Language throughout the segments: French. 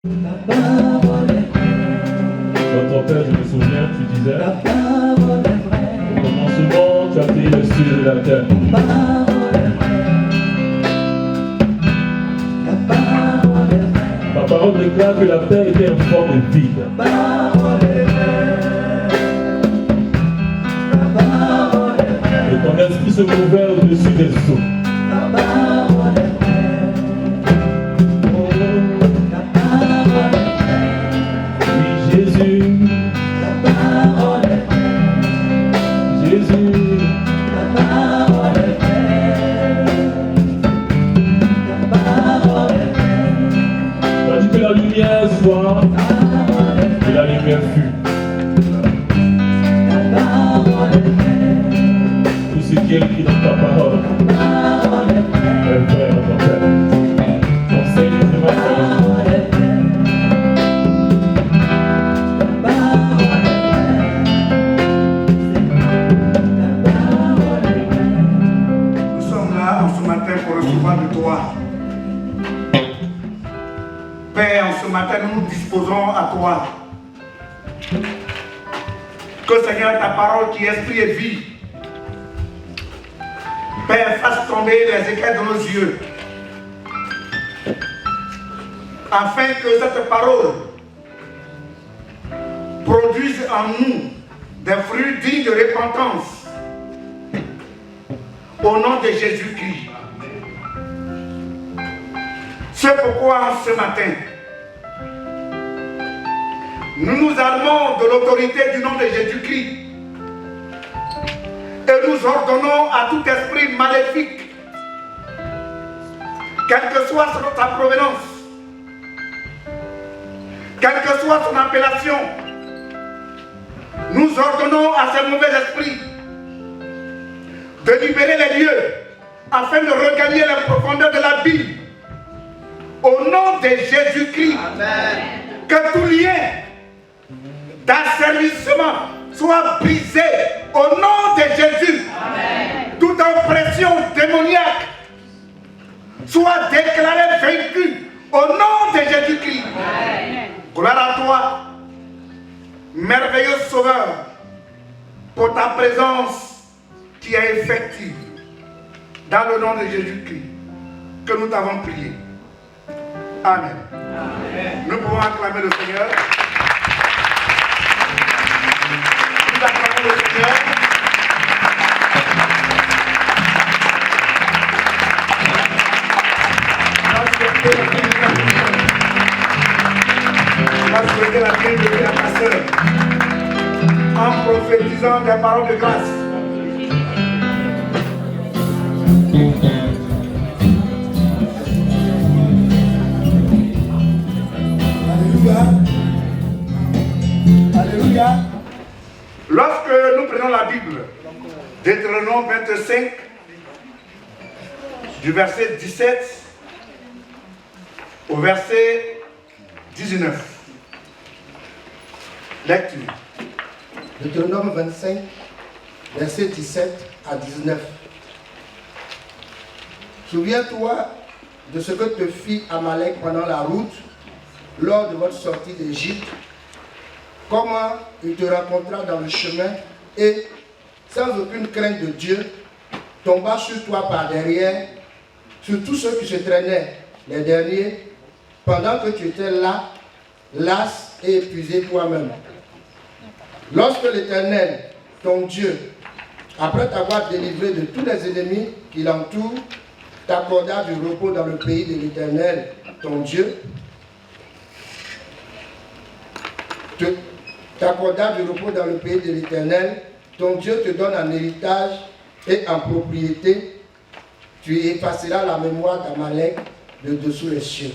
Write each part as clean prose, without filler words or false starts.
Dans ton père, je me souviens, tu disais, au commencement, tu as créé le ciel et la terre. Ta parole déclare que la terre était informe et vide. Et ton esprit se mouvait au-dessus des eaux. Oui, Jésus. Jésus. Tu as dit que la lumière soit, et la lumière fut. Tout ce qui est écrit dans ta parole est vrai dans ton cœur. Enseigne ce matin. Nous sommes là en ce matin pour recevoir de toi. Père, en ce matin, nous nous disposons à toi. Que Seigneur, ta parole qui est esprit et vie, Père, fasse tomber les écailles de nos yeux, afin que cette parole produise en nous des fruits dignes de repentance. Au nom de Jésus-Christ. C'est pourquoi ce matin, nous nous armons de l'autorité du nom de Jésus-Christ. Et nous ordonnons à tout esprit maléfique, quelle que soit sa provenance, quelle que soit son appellation, nous ordonnons à ces mauvais esprits de libérer les lieux afin de regagner la profondeur de l'abîme. Au nom de Jésus-Christ, que tout lien d'asservissement soit brisé au nom de Jésus. Amen. Toute oppression démoniaque soit déclarée vaincue au nom de Jésus-Christ. Gloire à toi, merveilleux Sauveur, pour ta présence qui est effective. Dans le nom de Jésus-Christ, que nous t'avons prié. Amen. Amen. Nous pouvons acclamer le Seigneur. Nous acclamons le Seigneur. On va souhaiter la bienvenue à ta sœur en prophétisant des paroles de grâce. Alléluia. Lorsque nous prenons la Bible, Deutéronome 25, du verset 17 au verset 19. Lecture. Deutéronome 25, verset 17 à 19. Souviens-toi de ce que te fit Amalek pendant la route, lors de votre sortie d'Égypte, comment il te rencontra dans le chemin et, sans aucune crainte de Dieu, tomba sur toi par derrière, sur tous ceux qui se traînaient, les derniers, pendant que tu étais là, las et épuisé toi-même. Lorsque l'Éternel, ton Dieu, après t'avoir délivré de tous les ennemis qui l'entourent, t'accorda du repos dans le pays de l'Éternel, ton Dieu, t'accorda du repos dans le pays de l'Éternel, ton Dieu te donne en héritage et en propriété, tu effaceras la mémoire d'Amalek de dessous les cieux.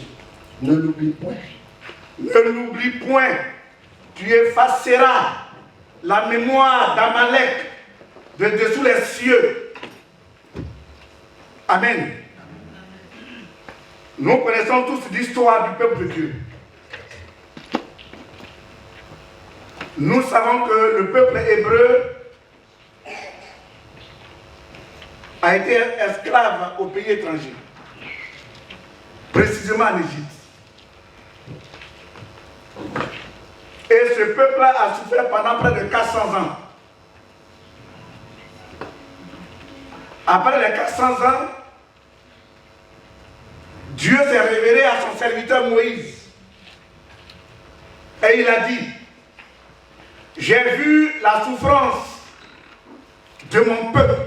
Ne l'oublie point. Ne l'oublie point. Tu effaceras la mémoire d'Amalek de dessous les cieux. Amen. Nous connaissons tous l'histoire du peuple de Dieu. Nous savons que le peuple hébreu a été esclave au pays étranger, précisément en Égypte. Et ce peuple-là a souffert pendant près de 400 ans. Après les 400 ans, Dieu s'est révélé à son serviteur Moïse. Et il a dit, j'ai vu la souffrance de mon peuple.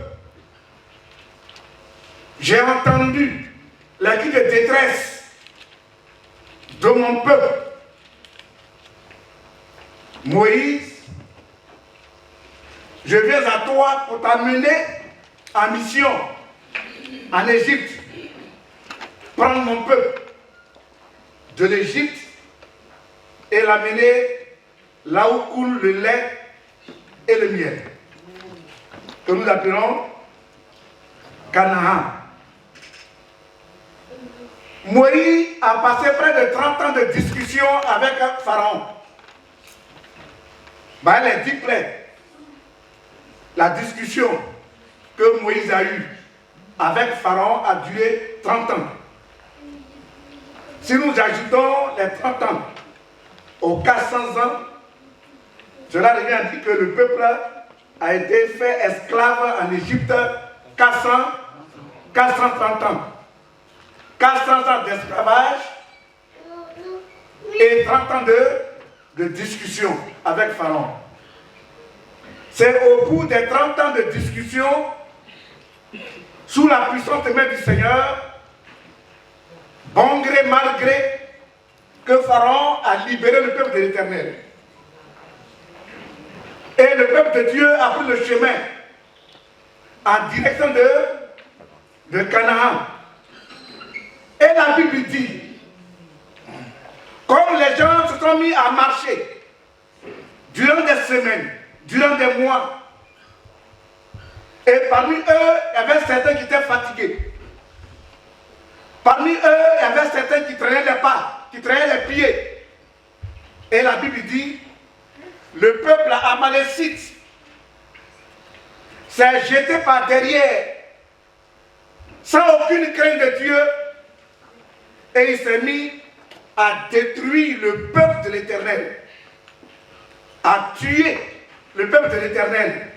J'ai entendu la cri de détresse de mon peuple. Moïse, je viens à toi pour t'amener en mission en Égypte. Prendre mon peuple de l'Égypte et l'amener là où coule le lait et le miel, que nous appelons Canaan. Moïse a passé près de 30 ans de discussion avec Pharaon. Les 10 plaies, la discussion que Moïse a eue avec Pharaon a duré 30 ans. Si nous ajoutons les 30 ans aux 400 ans, cela revient à dire que le peuple a été fait esclave en Égypte 430 ans. 400 ans d'esclavage et 30 ans de discussion avec Pharaon. C'est au bout des 30 ans de discussion, sous la puissante main du Seigneur, bon gré, mal gré, que Pharaon a libéré le peuple de l'Éternel. Et le peuple de Dieu a pris le chemin en direction de Canaan. Et la Bible dit, comme les gens se sont mis à marcher durant des semaines, durant des mois, et parmi eux, il y avait certains qui étaient fatigués. Parmi eux, il y avait certains qui traînaient les pas, qui traînaient les pieds. Et la Bible dit, le peuple amalécite s'est jeté par derrière, sans aucune crainte de Dieu, et il s'est mis à détruire le peuple de l'Éternel, à tuer le peuple de l'Éternel.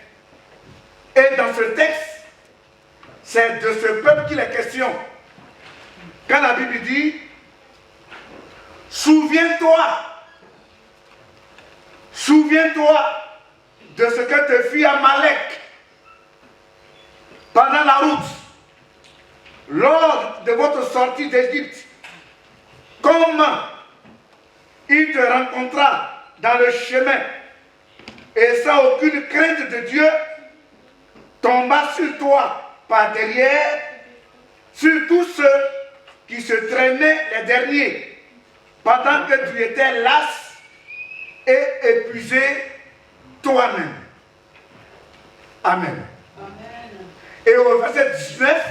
Et dans ce texte, c'est de ce peuple qu'il est question. Quand la Bible dit, souviens-toi de ce que te fit Amalek pendant la route, lors de votre sortie d'Égypte. Comment il te rencontra dans le chemin et sans aucune crainte de Dieu, tomba sur toi par derrière, sur tous ceux qui se traînaient les derniers, pendant que tu étais las et épuisé toi-même. Amen. Amen. Et au verset 19,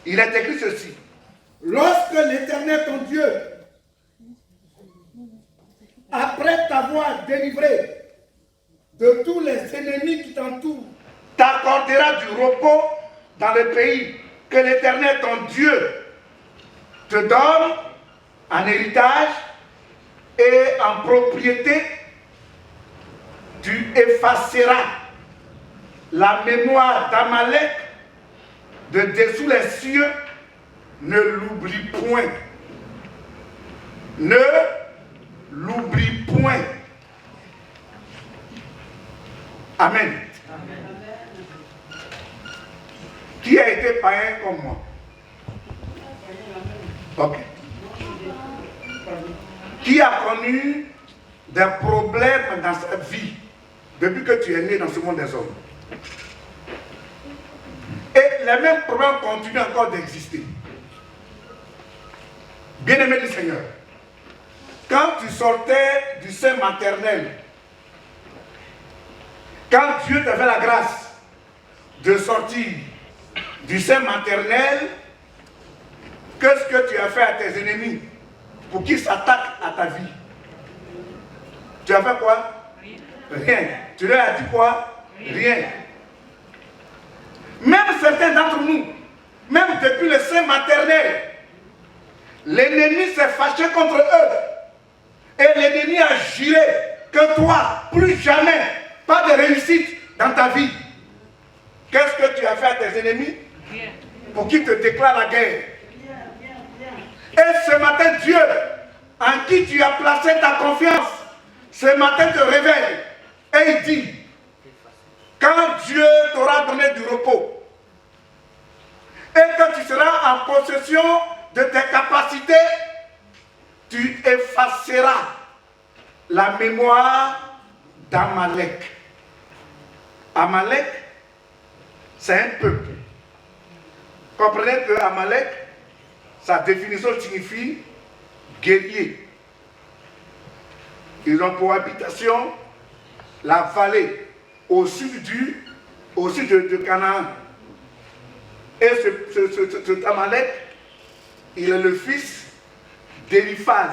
il est écrit ceci. Lorsque l'Éternel ton Dieu, après t'avoir délivré de tous les ennemis qui t'entourent, t'accordera du repos dans le pays que l'Éternel ton Dieu te donne en héritage et en propriété, tu effaceras la mémoire d'Amalek de dessous les cieux. Ne l'oublie point. Ne l'oublie point. Amen. Amen. Qui a été païen comme moi? Ok. Qui a connu des problèmes dans sa vie depuis que tu es né dans ce monde des hommes? Et les mêmes problèmes continuent encore d'exister. Bien-aimé du Seigneur, quand tu sortais du sein maternel, quand Dieu t'a fait la grâce de sortir du sein maternel, qu'est-ce que tu as fait à tes ennemis pour qu'ils s'attaquent à ta vie? Tu as fait quoi? Rien. Tu leur as dit quoi? Rien. Même certains d'entre nous, même depuis le sein maternel, l'ennemi s'est fâché contre eux. Et l'ennemi a juré que toi, plus jamais, pas de réussite dans ta vie. Qu'est-ce que tu as fait à tes ennemis pour qu'ils te déclarent la guerre? Et ce matin, Dieu, en qui tu as placé ta confiance, ce matin te réveille et il dit, quand Dieu t'aura donné du repos et que tu seras en possession de tes capacités, tu effaceras la mémoire d'Amalek. Amalek, c'est un peuple. Comprenez que Amalek, sa définition signifie guerrier. Ils ont pour habitation la vallée au sud de Canaan. Et cet Amalek, il est le fils d'Éliphaz.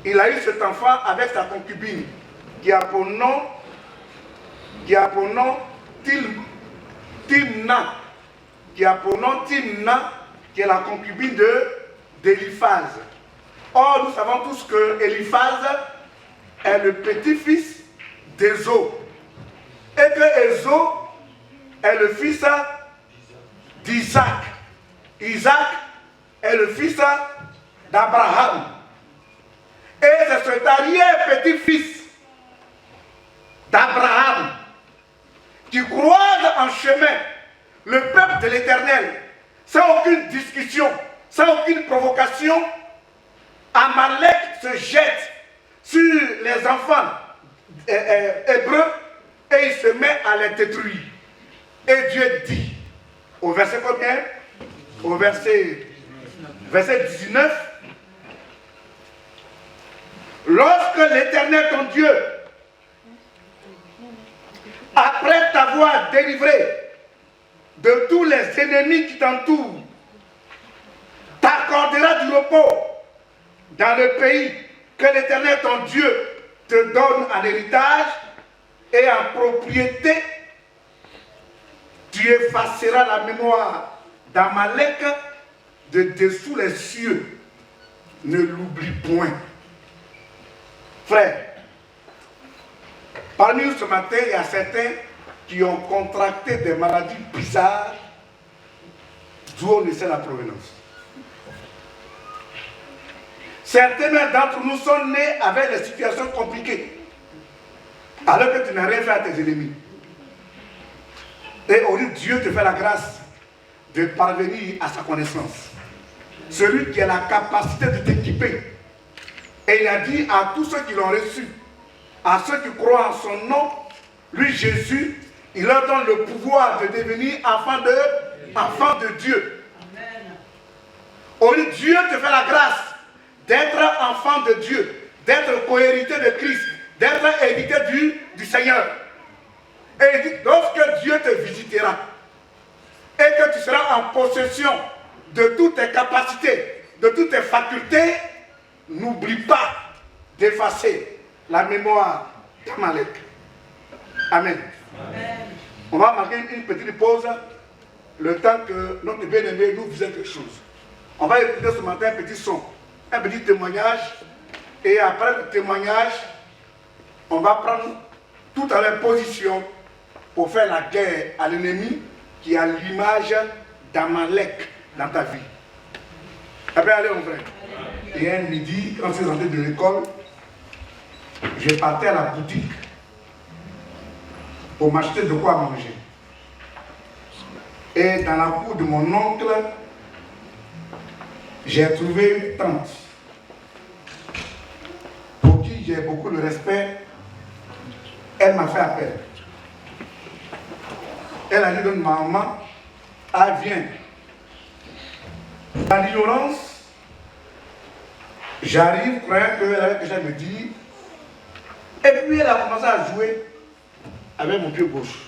Il a eu cet enfant avec sa concubine qui a pour nom Timna, qui est la concubine d'Éliphaz. Or, nous savons tous que Éliphaz est le petit-fils d'Ézau. Et que Ézau est le fils d'Isaac. Isaac est le fils d'Abraham. Et c'est cet arrière-petit-fils d'Abraham qui croise en chemin le peuple de l'Éternel sans aucune discussion, sans aucune provocation. Amalek se jette sur les enfants hébreux et il se met à les détruire. Et Dieu dit, au verset combien? Au verset 19, lorsque l'Éternel ton Dieu, après t'avoir délivré de tous les ennemis qui t'entourent, t'accordera du repos dans le pays que l'Éternel ton Dieu te donne en héritage et en propriété, tu effaceras la mémoire d'Amalek de dessous les cieux. Ne l'oublie point. Frère, parmi nous ce matin, il y a certains qui ont contracté des maladies bizarres d'où on ne sait la provenance. Certains d'entre nous sont nés avec des situations compliquées, alors que tu n'as rien fait à tes ennemis. Et aujourd'hui, Dieu te fait la grâce de parvenir à sa connaissance. Celui qui a la capacité de t'équiper. Et il a dit à tous ceux qui l'ont reçu, à ceux qui croient en son nom, lui Jésus, il leur donne le pouvoir de devenir enfant de Dieu. Aujourd'hui, Dieu te fait la grâce d'être enfant de Dieu, d'être cohérité de Christ, d'être hérité du Seigneur. Et il dit, lorsque Dieu te visitera et que tu seras en possession de toutes tes capacités, de toutes tes facultés, n'oublie pas d'effacer la mémoire d'Amalek. Amen. Amen. On va marquer une petite pause, le temps que notre bien-aimé nous faisait quelque chose. On va écouter ce matin un petit son, un petit témoignage, et après le témoignage, on va prendre tout à leur position pour faire la guerre à l'ennemi qui a l'image d'Amalek dans ta vie. Après, allez mon frère. Et un midi, quand je suis rentré de l'école, je partais à la boutique pour m'acheter de quoi manger. Et dans la cour de mon oncle, j'ai trouvé une tante pour qui j'ai beaucoup de respect. Elle m'a fait appel. Elle a dit à maman, ah viens. Dans l'ignorance, j'arrive, croyant qu'elle avait déjà me dit. Et puis elle a commencé à jouer avec mon pied gauche.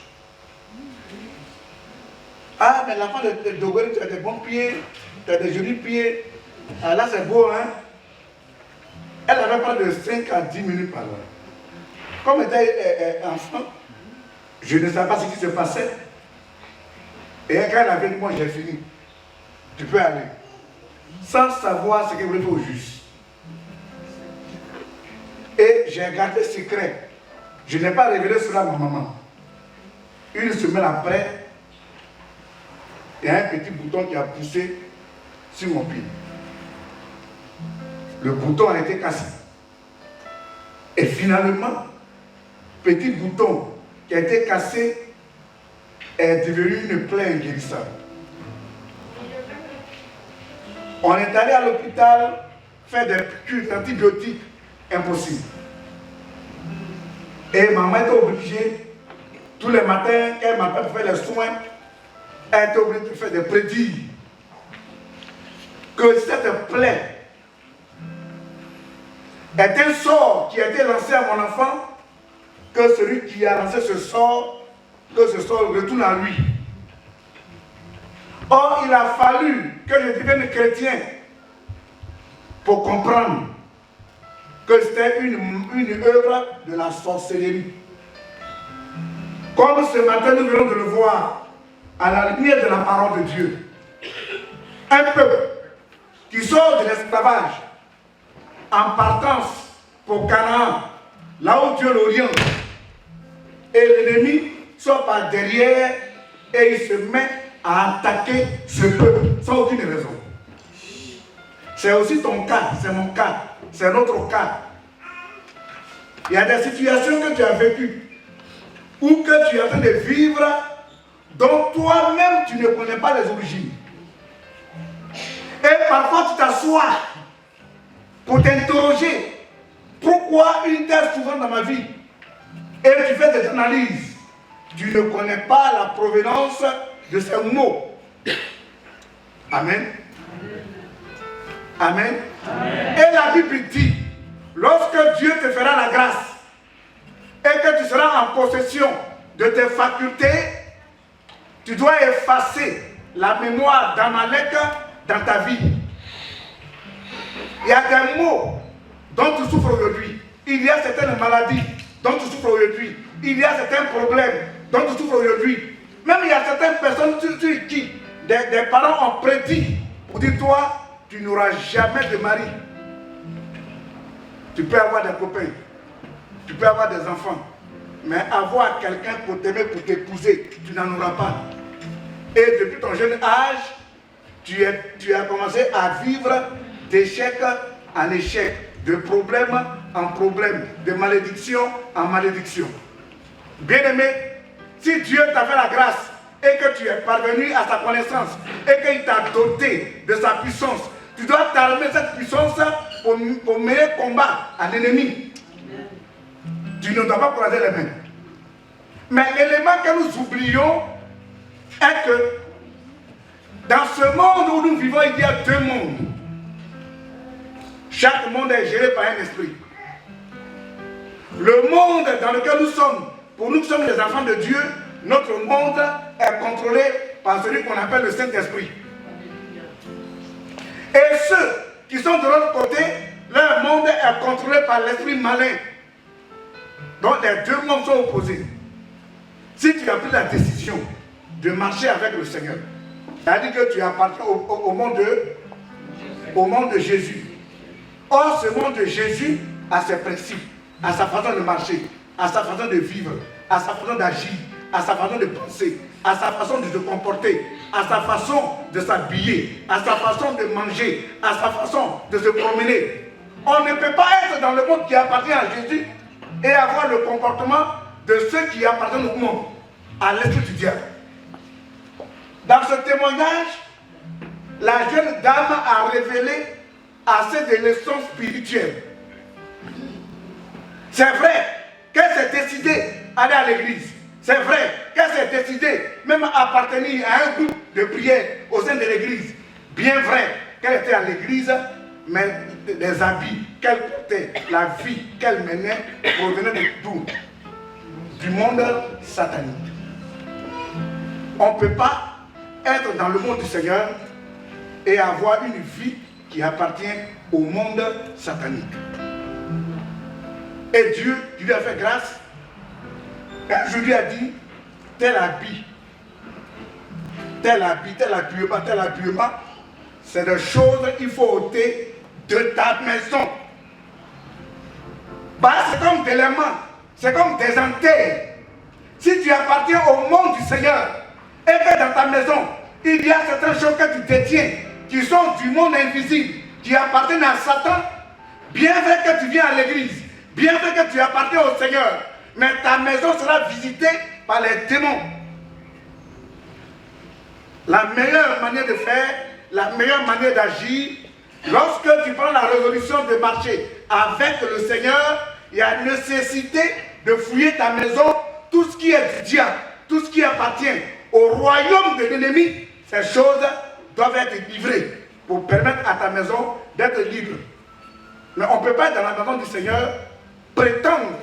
Ah, mais l'enfant de Dogori, tu as des bons pieds, tu as des jolis pieds. Ah, là, c'est beau, hein? Elle avait pas de 5 à 10 minutes par heure. Comme elle était enfant, je ne savais pas ce qui se passait. Et quand elle avait dit, moi, j'ai fini. Tu peux aller. Sans savoir ce qu'elle voulait faire au juste. j'ai gardé secret. Je n'ai pas révélé cela à ma maman. Une semaine après, il y a un petit bouton qui a poussé sur mon pied. Le bouton a été cassé. Et finalement, petit bouton qui a été cassé est devenu une plaie inguérissable. On est allé à l'hôpital faire des piqûres d'antibiotiques, impossible. Et maman était obligée, tous les matins, elle m'appelle pour faire les soins, elle était obligée de faire des prédits. Que cette plaie est un sort qui a été lancé à mon enfant, que celui qui a lancé ce sort, que ce sort retourne à lui. Or, il a fallu que je devienne chrétien pour comprendre que c'était une œuvre de la sorcellerie. Comme ce matin, nous venons de le voir à la lumière de la parole de Dieu. Un peuple qui sort de l'esclavage en partance pour Canaan, là où Dieu l'oriente, et l'ennemi sort par derrière et il se met à attaquer ce peuple sans aucune raison. C'est aussi ton cas, c'est mon cas, c'est notre cas. Il y a des situations que tu as vécues ou que tu es en train de vivre dont toi-même tu ne connais pas les origines. Et parfois tu t'assois pour t'interroger pourquoi une telle souffrance dans ma vie. Et tu fais des analyses. Tu ne connais pas la provenance de ces mots. Amen. Amen. Amen. Et la Bible dit, lorsque Dieu te fera la grâce et que tu seras en possession de tes facultés, tu dois effacer la mémoire d'Amalek dans ta vie. Il y a des mots dont tu souffres aujourd'hui. Il y a certaines maladies dont tu souffres aujourd'hui. Il y a certains problèmes dont tu souffres aujourd'hui. Même il y a certaines personnes sur qui des parents ont prédit pour dire, toi, tu n'auras jamais de mari. Tu peux avoir des copains, tu peux avoir des enfants, mais avoir quelqu'un pour t'aimer, pour t'épouser, tu n'en auras pas. Et depuis ton jeune âge, tu as commencé à vivre d'échec en échec, de problème en problème, de malédiction en malédiction. Bien-aimé, si Dieu t'a fait la grâce et que tu es parvenu à sa connaissance et qu'il t'a doté de sa puissance, tu dois t'armer cette puissance pour mener combat à l'ennemi. Tu ne dois pas croiser les mains. Mais l'élément que nous oublions est que dans ce monde où nous vivons, il y a deux mondes. Chaque monde est géré par un esprit. Le monde dans lequel nous sommes, pour nous qui sommes les enfants de Dieu, notre monde est contrôlé par celui qu'on appelle le Saint-Esprit. Et ceux qui sont de l'autre côté, leur monde est contrôlé par l'esprit malin. Donc les deux mondes sont opposés. Si tu as pris la décision de marcher avec le Seigneur, c'est-à-dire que tu appartiens au monde de Jésus. Or, ce monde de Jésus a ses principes, a sa façon de marcher, a sa façon de vivre, a sa façon d'agir, à sa façon de penser, à sa façon de se comporter, à sa façon de s'habiller, à sa façon de manger, à sa façon de se promener. On ne peut pas être dans le monde qui appartient à Jésus et avoir le comportement de ceux qui appartiennent au monde, à l'esprit du diable. Dans ce témoignage, la jeune dame a révélé assez de leçons spirituelles. C'est vrai qu'elle s'est décidée à aller à l'église. C'est vrai qu'elle s'est décidée même à appartenir à un groupe de prière au sein de l'église. Bien vrai qu'elle était à l'église, mais les habits qu'elle portait, la vie qu'elle menait provenait de d'où? Du monde satanique. On ne peut pas être dans le monde du Seigneur et avoir une vie qui appartient au monde satanique. Et Dieu lui a fait grâce. Je lui ai dit, tel habit, tel habillement, c'est des choses qu'il faut ôter de ta maison. Bah, c'est comme des éléments, c'est comme des antennes. Si tu appartiens au monde du Seigneur et que dans ta maison, il y a certaines choses que tu détiens qui sont du monde invisible, qui appartiennent à Satan, bien vrai que tu viens à l'église, bien vrai que tu appartiens au Seigneur, mais ta maison sera visitée par les démons. La meilleure manière de faire, la meilleure manière d'agir, lorsque tu prends la résolution de marcher avec le Seigneur, il y a nécessité de fouiller ta maison, tout ce qui est du diable, tout ce qui appartient au royaume de l'ennemi, ces choses doivent être livrées pour permettre à ta maison d'être libre. Mais on ne peut pas être dans la maison du Seigneur prétendre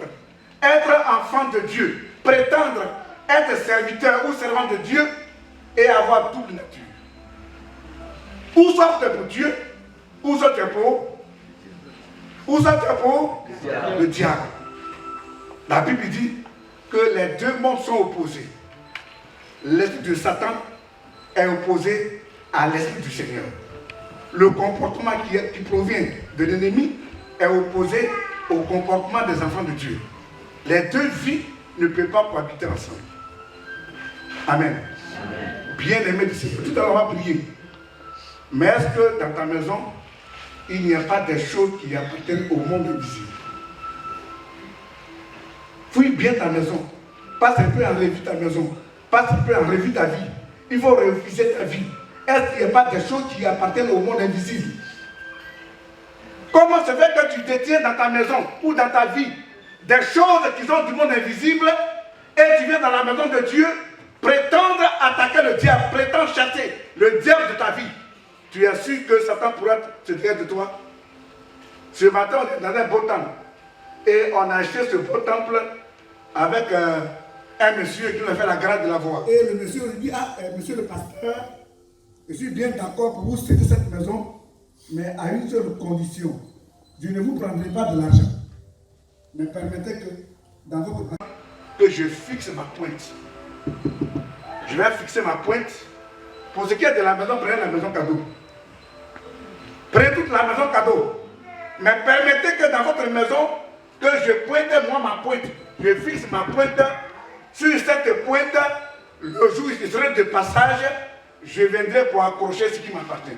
être enfant de Dieu, prétendre être serviteur ou servant de Dieu et avoir double nature. Ou soit tu es pour Dieu, ou soit tu es pour le diable. La Bible dit que les deux mondes sont opposés. L'esprit de Satan est opposé à l'esprit du Seigneur. Le comportement qui provient de l'ennemi est opposé au comportement des enfants de Dieu. Les deux vies ne peuvent pas cohabiter ensemble. Amen. Bien-aimé du Seigneur, tout à l'heure on va prier. Mais est-ce que dans ta maison, il n'y a pas des choses qui appartiennent au monde invisible? Fouille bien ta maison. Passe un peu en revue ta maison. Passe un peu en revue ta vie. Il faut refuser ta vie. Est-ce qu'il n'y a pas des choses qui appartiennent au monde invisible? Comment se fait que tu détiens dans ta maison ou dans ta vie des choses qui sont du monde invisible et tu viens dans la maison de Dieu prétendre attaquer le diable, prétendre chasser le diable de ta vie? Tu es sûr que Satan pourra se tirer de toi? Ce matin, on est dans un beau temple et on a acheté ce beau temple avec un monsieur qui nous a fait la grâce de la voix. Et le monsieur lui dit, monsieur le pasteur, je suis bien d'accord pour vous céder cette maison, mais à une seule condition. Je ne vous prendrai pas de l'argent, mais permettez que dans votre maison, que je fixe ma pointe. Je vais fixer ma pointe. Pour ce qui est de la maison, prenez la maison cadeau. Prenez toute la maison cadeau. Mais permettez que dans votre maison, que je pointe moi ma pointe. Je fixe ma pointe. Sur cette pointe, le jour où je serai de passage, je viendrai pour accrocher ce qui m'appartient.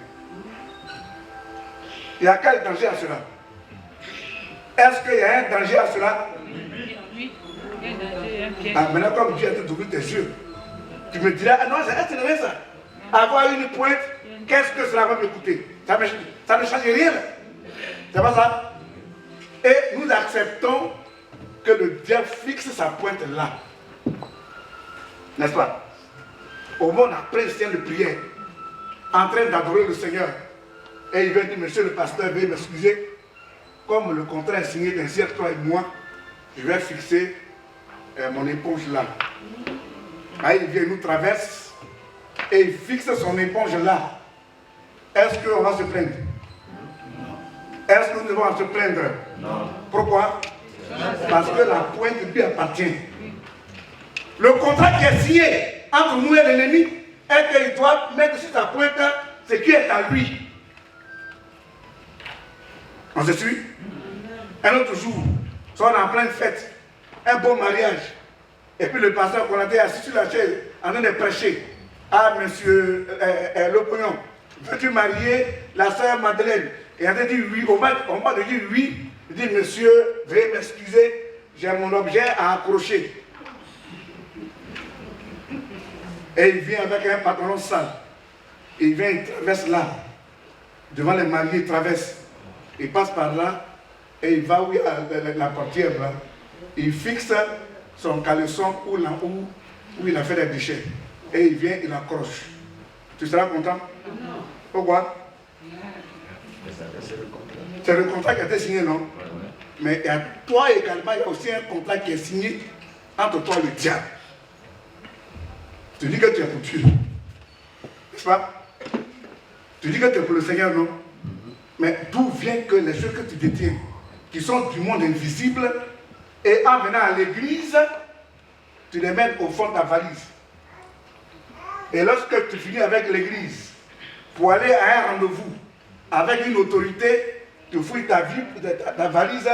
Il y a quel danger à cela? Est-ce qu'il y a un danger à cela? Oui. Ah, maintenant, comme Dieu a d'ouvrir tes yeux, tu me diras, ah non, c'est rien ça. Avoir une pointe, qu'est-ce que cela va me coûter? Ça ne change rien. C'est pas ça? Et nous acceptons que le diable fixe sa pointe là. N'est-ce pas? Au moment après le temps de prière, en train d'adorer le Seigneur, et il vient dire, monsieur le pasteur, veuillez m'excuser, comme le contrat est signé d'un entre toi et moi, je vais fixer mon éponge là. Là, il vient, il nous traverse, et il fixe son éponge là. Est-ce qu'on va se plaindre? Est-ce que nous devons se plaindre? Non. Pourquoi? Parce que la pointe lui appartient. Le contrat qui est signé entre nous et l'ennemi est qu'il doit mettre sur sa pointe ce qui est à lui. On se suit? Un autre jour, on est en pleine fête, un beau mariage, et puis le pasteur qu'on était assis sur la chaise en train de prêcher. Ah, monsieur Lopognon, veux-tu marier la sœur Madeleine? Et elle a dit oui. Au moment de dire oui, il dit, monsieur, veuillez m'excuser, j'ai mon objet à accrocher. Et il vient avec un pantalon sale. Et il vient, il traverse là. Devant les mariés, il traverse. Il passe par là. Et il va où il y a la portière là. Il fixe son caleçon où il a fait les déchets. Et il vient, il accroche. Tu seras content? Non. Pourquoi? C'est le contrat qui a été signé, non? Mais à toi également, il y a aussi un contrat qui est signé entre toi et le diable. Tu dis que tu es pour Dieu. N'est-ce pas? Tu dis que tu es pour le Seigneur, non? Mais d'où vient que les choses que tu détiens, qui sont du monde invisible, et en venant à l'église, tu les mets au fond de ta valise. Et lorsque tu finis avec l'église, pour aller à un rendez-vous, avec une autorité, tu fouilles ta vie, ta valise,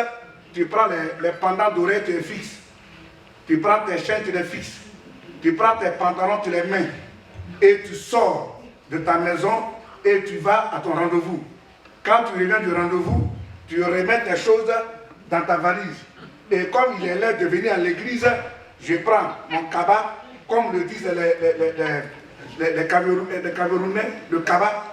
tu prends les pendants dorés, tu les fixes. Tu prends tes chaînes, tu les fixes. Tu prends tes pantalons, tu les mets. Et tu sors de ta maison et tu vas à ton rendez-vous. Quand tu reviens du rendez-vous, tu remets tes choses dans ta valise. Et comme il est l'heure de venir à l'église, je prends mon cabas, comme le disent les Camerounais, le cabas,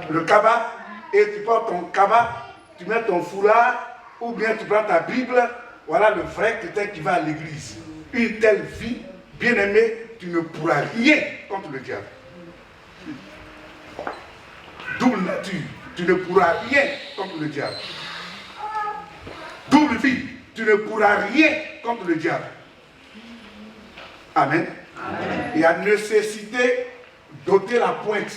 le cabas, et tu prends ton cabas, tu mets ton foulard, ou bien tu prends ta Bible, voilà le vrai chrétien qui va à l'église. Une telle vie, bien aimée, tu ne pourras rien contre le diable. Double nature, tu ne pourras rien contre le diable. Double vie, tu ne pourras rien contre le diable. Amen. Amen. Il y a nécessité d'ôter la pointe.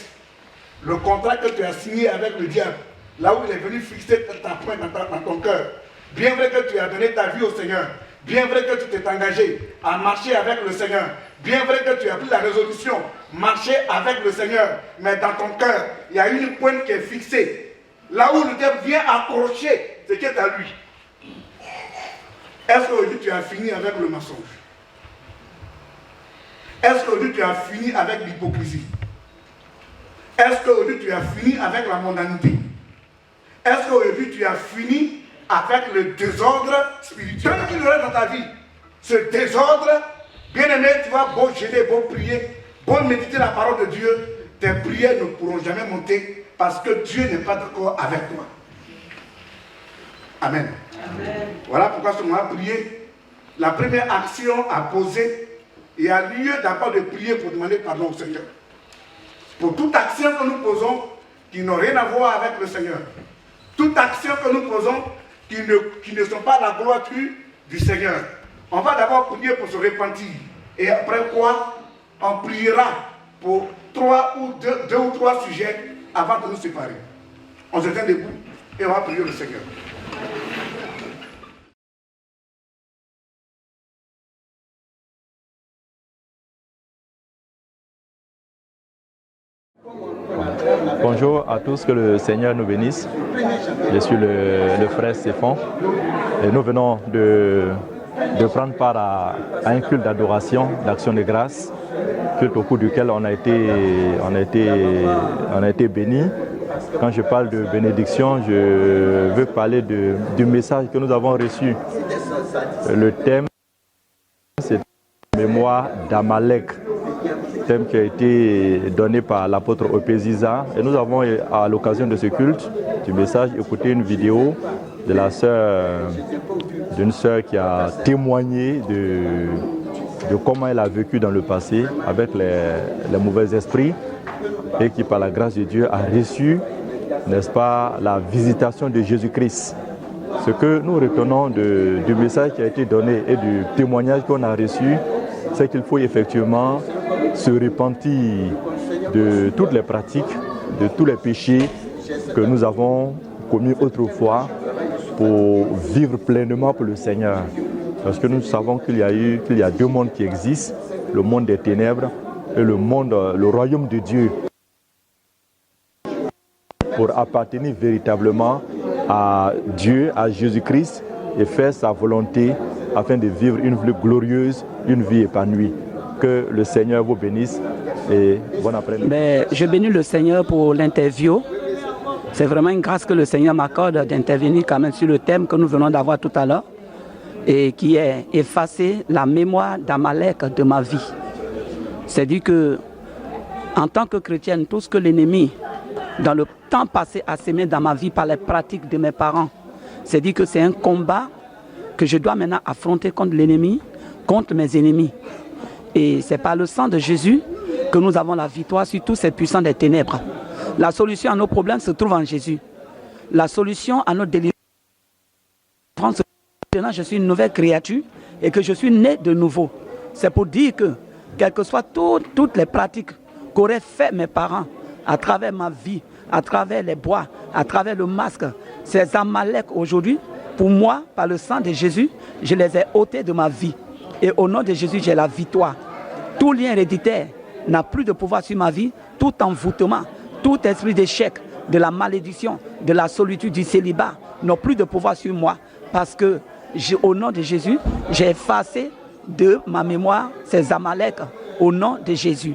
Le contrat que tu as signé avec le diable, là où il est venu fixer ta pointe dans ton cœur. Bien vrai que tu as donné ta vie au Seigneur. Bien vrai que tu t'es engagé à marcher avec le Seigneur. Bien vrai que tu as pris la résolution, marcher avec le Seigneur. Mais dans ton cœur, il y a une pointe qui est fixée. Là où le diable vient accrocher ce qui est à lui. Est-ce qu'aujourd'hui tu as fini avec le mensonge? Est-ce qu'aujourd'hui tu as fini avec l'hypocrisie? Est-ce qu'aujourd'hui tu as fini avec la mondanité? Est-ce qu'aujourd'hui tu as fini avec le désordre spirituel qu'il y aurait dans ta vie? Ce désordre, bien aimé, tu vas beau gêner, beau prier, beau méditer la parole de Dieu, tes prières ne pourront jamais monter parce que Dieu n'est pas d'accord avec toi. Amen. Amen. Voilà pourquoi ce moment prier. La première action à poser, il y a lieu d'abord de prier pour demander pardon au Seigneur. Pour toute action que nous posons qui n'a rien à voir avec le Seigneur. Toute action que nous posons qui ne sont pas la gloire du Seigneur. On va d'abord prier pour se repentir. Et après quoi, on priera pour deux ou trois sujets avant de nous séparer. On se tient debout et on va prier le Seigneur. Bonjour à tous, que le Seigneur nous bénisse. Je suis le frère Stéphane et nous venons de prendre part à un culte d'adoration, d'action de grâce, culte au cours duquel on a été bénis. Quand je parle de bénédiction, je veux parler du message que nous avons reçu. Le thème, c'est mémoire d'Amalek. Thème qui a été donné par l'apôtre Opéziza. Et nous avons, à l'occasion de ce culte, du message, écouté une vidéo de d'une sœur qui a témoigné de comment elle a vécu dans le passé avec les mauvais esprits et qui, par la grâce de Dieu, a reçu, n'est-ce pas, la visitation de Jésus-Christ. Ce que nous retenons du message qui a été donné et du témoignage qu'on a reçu, c'est qu'il faut effectivement se repentir de toutes les pratiques, de tous les péchés que nous avons commis autrefois pour vivre pleinement pour le Seigneur. Parce que nous savons qu'il y a deux mondes qui existent, le monde des ténèbres et le royaume de Dieu. Pour appartenir véritablement à Dieu, à Jésus-Christ et faire sa volonté afin de vivre une vie glorieuse, une vie épanouie. Que le Seigneur vous bénisse et bon après-midi. Je bénis le Seigneur pour l'interview. C'est vraiment une grâce que le Seigneur m'accorde d'intervenir quand même sur le thème que nous venons d'avoir tout à l'heure et qui est effacer la mémoire d'Amalek de ma vie. C'est-à-dire que en tant que chrétienne, tout ce que l'ennemi dans le temps passé a sémé dans ma vie par les pratiques de mes parents, c'est-à-dire que c'est un combat que je dois maintenant affronter contre l'ennemi, contre mes ennemis. Et c'est par le sang de Jésus que nous avons la victoire sur tous ces puissants des ténèbres. La solution à nos problèmes se trouve en Jésus. La solution à notre délivrance se trouve maintenant. Je suis une nouvelle créature et que je suis né de nouveau. C'est pour dire que, quelles que soient toutes les pratiques qu'auraient fait mes parents à travers ma vie, à travers les bois, à travers le masque, ces Amalek aujourd'hui, pour moi, par le sang de Jésus, je les ai ôtés de ma vie. Et au nom de Jésus, j'ai la victoire. Tout lien héréditaire n'a plus de pouvoir sur ma vie. Tout envoûtement, tout esprit d'échec, de la malédiction, de la solitude, du célibat, n'a plus de pouvoir sur moi. parce que au nom de Jésus, j'ai effacé de ma mémoire ces Amaleks au nom de Jésus.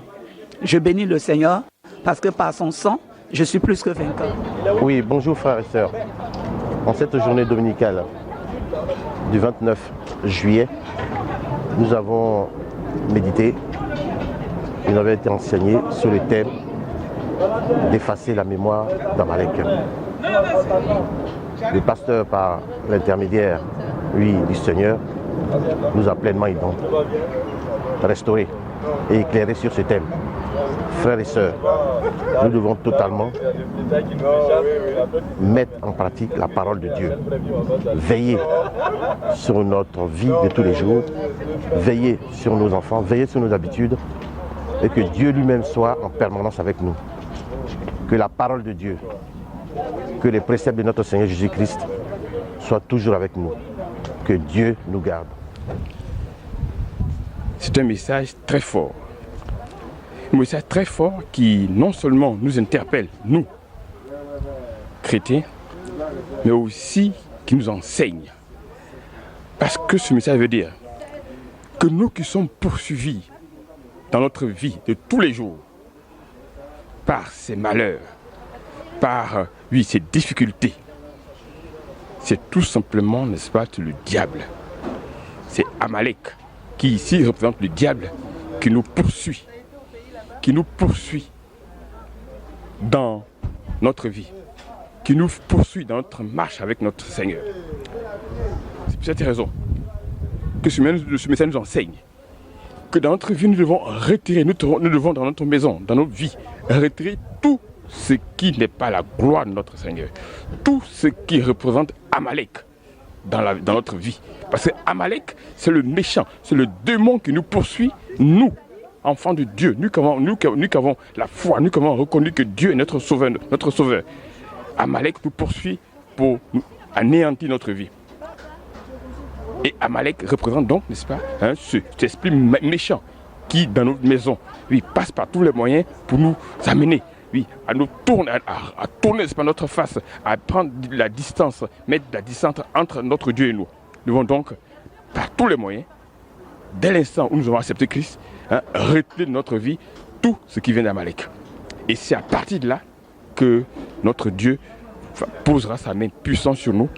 Je bénis le Seigneur parce que par son sang, je suis plus que vainqueur. Oui, bonjour frères et sœurs. En cette journée dominicale du 29 juillet, nous avons médité, il nous avait été enseigné sur le thème d'effacer la mémoire d'Amalek. Le pasteur, par l'intermédiaire, du Seigneur, nous a pleinement restauré et éclairé sur ce thème. Frères et sœurs, nous devons totalement mettre en pratique la parole de Dieu. Veiller sur notre vie de tous les jours, veiller sur nos enfants, veiller sur nos habitudes, et que Dieu lui-même soit en permanence avec nous. Que la parole de Dieu, que les préceptes de notre Seigneur Jésus-Christ soient toujours avec nous. Que Dieu nous garde. C'est un message très fort. Un message très fort qui non seulement nous interpelle, nous, chrétiens, mais aussi qui nous enseigne. Parce que ce message veut dire que nous qui sommes poursuivis dans notre vie de tous les jours par ces malheurs, par ces difficultés, c'est tout simplement, n'est-ce pas, le diable. C'est Amalek qui ici représente le diable qui nous poursuit dans notre vie, qui nous poursuit dans notre marche avec notre Seigneur. C'est pour cette raison que ce message nous enseigne que dans notre vie, nous devons retirer, nous devons dans notre maison, dans notre vie, retirer tout ce qui n'est pas la gloire de notre Seigneur, tout ce qui représente Amalek dans notre vie. Parce que Amalek, c'est le méchant, c'est le démon qui nous poursuit, nous, enfants de Dieu, nous qui avons la foi, nous qui avons reconnu que Dieu est notre sauveur. Amalek nous poursuit pour anéantir notre vie. Et Amalek représente donc, n'est-ce pas, cet esprit méchant qui, dans notre maison, passe par tous les moyens pour nous amener, à nous tourner, à tourner, n'est-ce pas, notre face, à prendre la distance, mettre la distance entre notre Dieu et nous. Nous devons donc, par tous les moyens, dès l'instant où nous avons accepté Christ, retirer de notre vie tout ce qui vient d'Amalek. Et c'est à partir de là que notre Dieu posera sa main puissante sur nous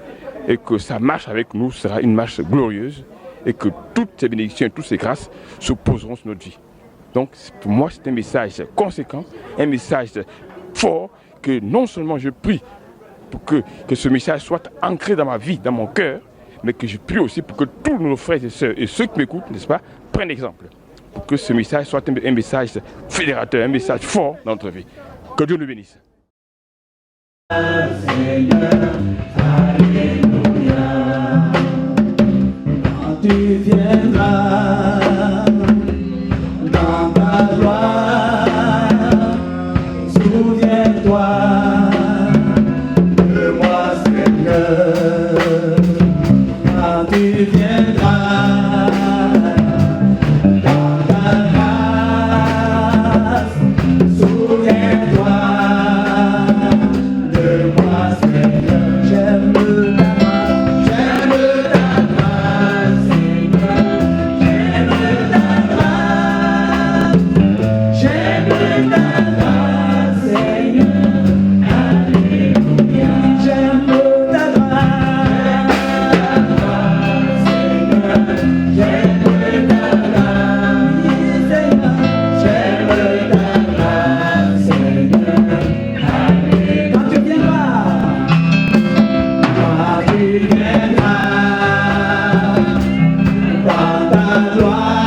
et que sa marche avec nous sera une marche glorieuse et que toutes ces bénédictions et toutes ces grâces se poseront sur notre vie. Donc pour moi c'est un message conséquent, un message fort que non seulement je prie pour que ce message soit ancré dans ma vie, dans mon cœur, mais que je prie aussi pour que tous nos frères et sœurs et ceux qui m'écoutent, n'est-ce pas, prennent exemple. Pour que ce message soit un message fédérateur, un message fort dans notre vie. Que Dieu nous bénisse. Seigneur, alléluia. Quand tu viendras dans ta gloire, souviens-toi de moi, Seigneur. Quand tu viendras dans ta grâce, souviens-toi. Gloire.